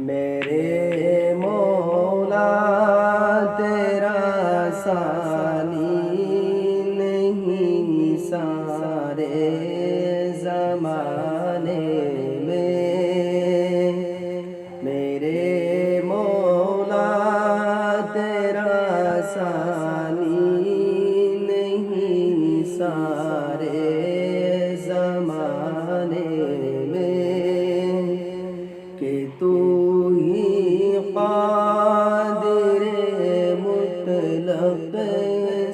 میرے مولا تیرا ثانی نہیں سارے زمانے میں، میرے مولا تیرا ثانی نہیں سارے زمانے میں، کہ تو قادر مطلق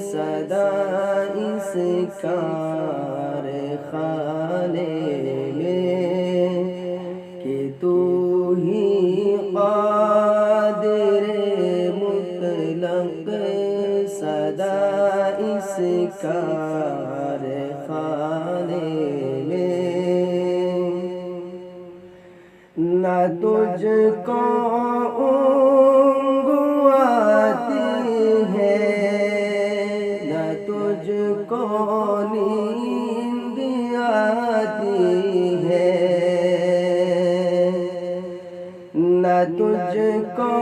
صدا اس کارخانے میں، کہ تو ہی قادر مطلق صدا اس کارخانے میں، نہ تجھ کو اونگ آتی ہے، نہ تجھ کو نیند آتی ہے، نہ تجھ کو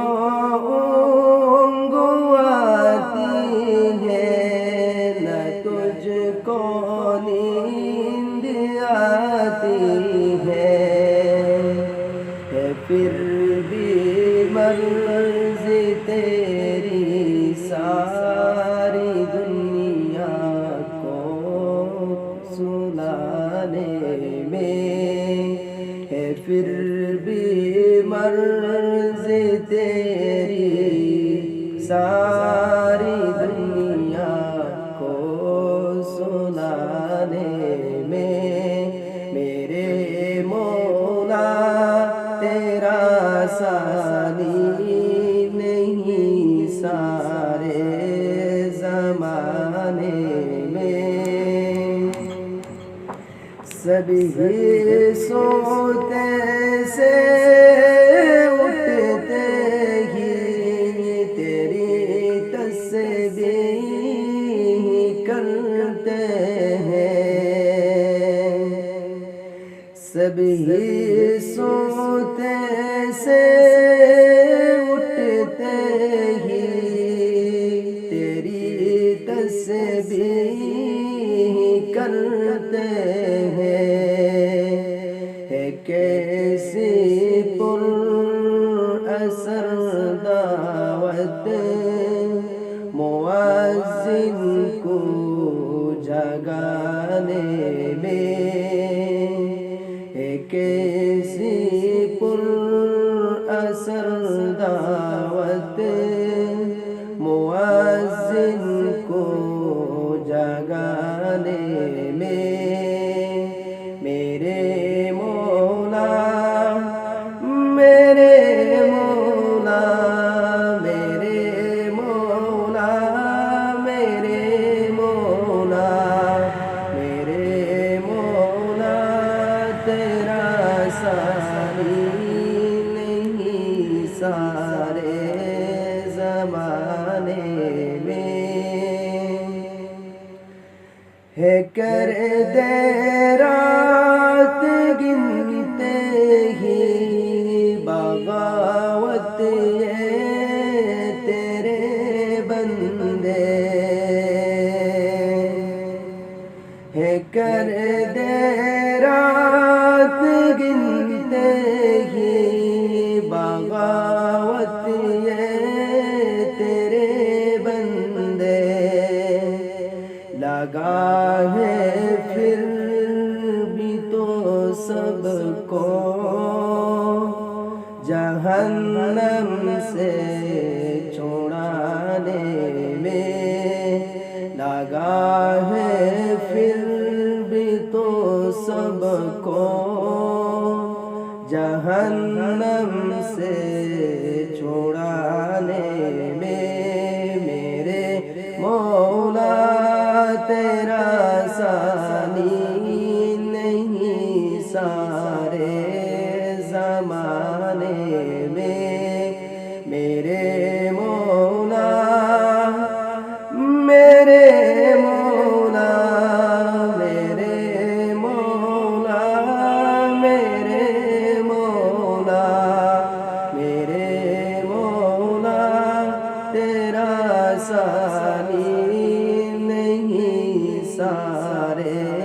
اونگ آتی ہے، نہ تجھ کو نیند آتی ہے، پھر بھی مرضی تیری ساری دنیا کو سنانے میں، ہے پھر بھی مرضی تیری ساری دنیا کو سنانے میں، میرے مولا تیرا ثانی نہیں سارے زمانے میں، سبھی سوتے سے اٹھتے ہی تیری تسبیح کرتے ہیں، سبھی سوتے سے اٹھتے ہی تیری تسبیح کرتے ہیں، ہے کیسی پر اثر دعوت مؤذن کو جگانے میں، کیسی پر اثر دعوت مؤذن کو جگانے میں، میرے مولا میرے مولا میرے مولا میرے مولا میرے مولا تیرا ثانی نہیں سارے زمانے میں، ہے کر دے رات گنتے ہی بغاوت یہ تیرے بندے، ہے کر دے رات گنتے ہی بغاوت یہ تیرے بندے، لگا ہے پھر بھی تو سب کو جہنم سے چھڑانے میں، لگا ہے پھر بھی تو سب کو جہنم سے چھڑانے میں، میرے مولا تیرا ثانی نہیں سارے زمانے میں، میرے مولا میرے مولا میرے مولا میرے مولا آسانی نہیں سارے